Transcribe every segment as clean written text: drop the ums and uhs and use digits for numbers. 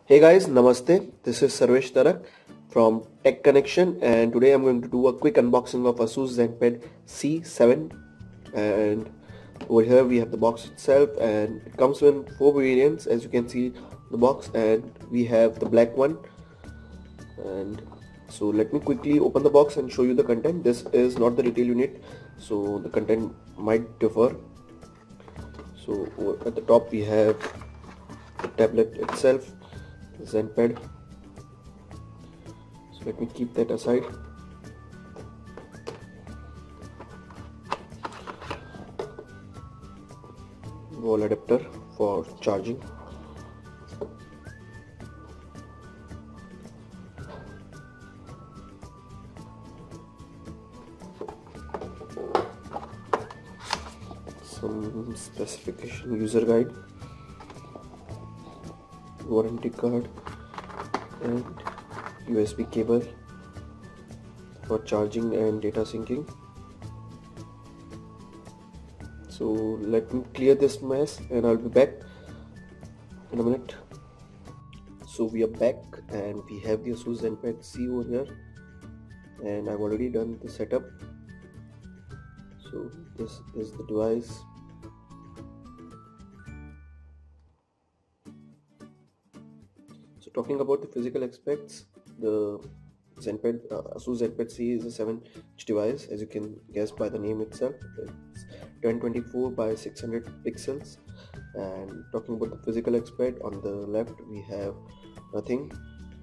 Hey guys, Namaste. This is Sarvesh Tarak from Tech Connection, and today I'm going to do a quick unboxing of Asus ZenPad C7. And over here we have the box itself, and it comes in 4 variants as you can see the box, and we have the black one. And so let me quickly open the box and show you the content. This is not the retail unit, so the content might differ. So at the top we have the tablet itself, ZenPad. So let me keep that aside. Wall adapter for charging. Some specification, user guide, warranty card, and USB cable for charging and data syncing. So let me clear this mess and I'll be back in a minute. So we are back and we have the Asus ZenPad C over here, and I've already done the setup. So this is the device. So talking about the physical aspects, the Asus ZenPad C is a 7-inch device, as you can guess by the name itself. It's 1024 by 600 pixels. And talking about the physical aspect, on the left we have nothing.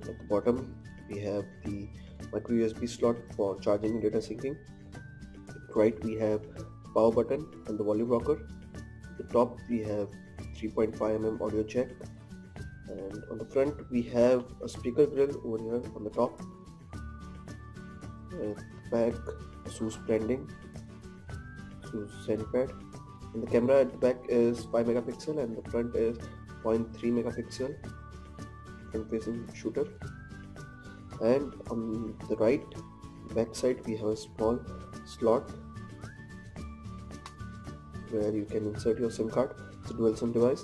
At the bottom we have the micro USB slot for charging and data syncing. At the right we have power button and the volume rocker. At the top we have 3.5 mm audio jack. And on the front we have a speaker grill over here on the top. At the back, Asus branding, Asus ZenPad. And the camera at the back is 5 megapixel and the front is 0.3 megapixel front facing shooter. And on the right back side we have a small slot where you can insert your SIM card. It's a dual SIM device,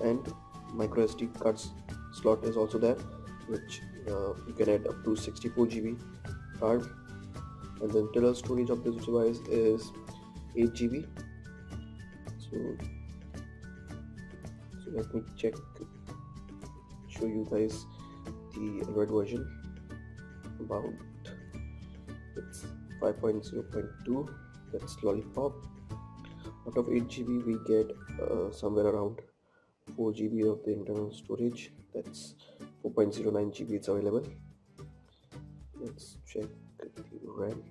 and micro SD cards slot is also there, which you can add up to 64 GB card. And the internal storage of this device is 8 GB. So let me show you guys the Android version. About it's 5.0.2, that's Lollipop. Out of 8 GB we get somewhere around 4 GB of the internal storage. That's 4.09 GB it's available. Let's check the RAM.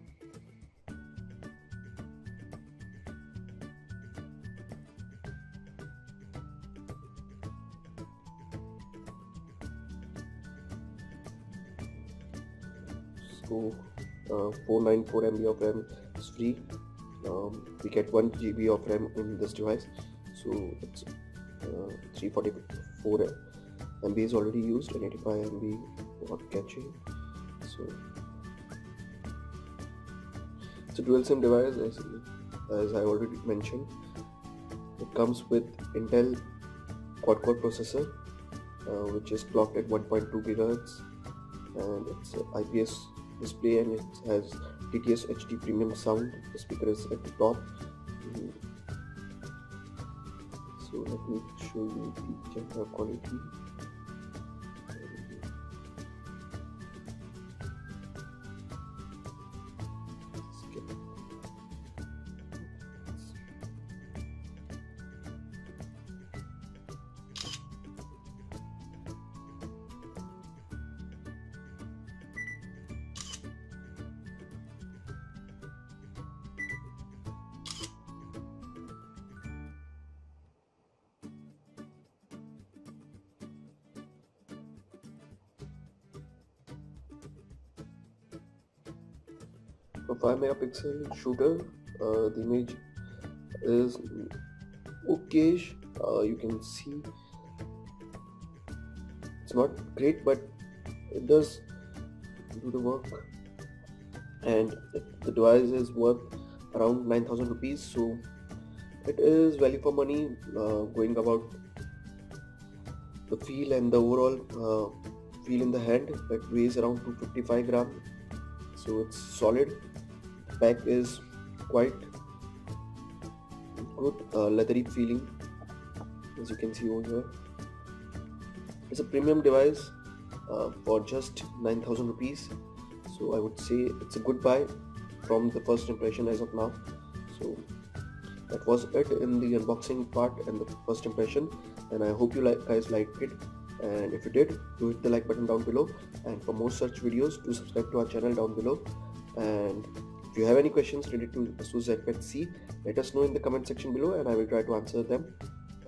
So 494 MB of RAM is free. We get 1 GB of RAM in this device, so it's 344 MB is already used and 85 MB for caching. So it's a dual SIM device, as I already mentioned. It comes with Intel quad-core processor, which is clocked at 1.2 GHz, and it's an IPS display, and it has TTS HD premium sound. The speaker is at the top. So let me show you the camera quality. A 5 megapixel shooter, the image is okayish. You can see it's not great, but it does do the work, and the device is worth around 9,000 rupees, so it is value for money, going about the feel and the overall feel in the hand. It weighs around 255 gram, so it's solid. The back is quite good, leathery feeling, as you can see over here. It's a premium device for just 9,000 rupees, so I would say it's a good buy from the first impression as of now. So that was it in the unboxing part and the first impression, and I hope you guys liked it. And if you did, do hit the like button down below, and for more such videos, do subscribe to our channel down below. And if you have any questions related to ASUS ZenPad C, let us know in the comment section below, and I will try to answer them.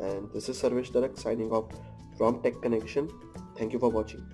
And this is Sarvesh Darak signing off from Tech Connection. Thank you for watching.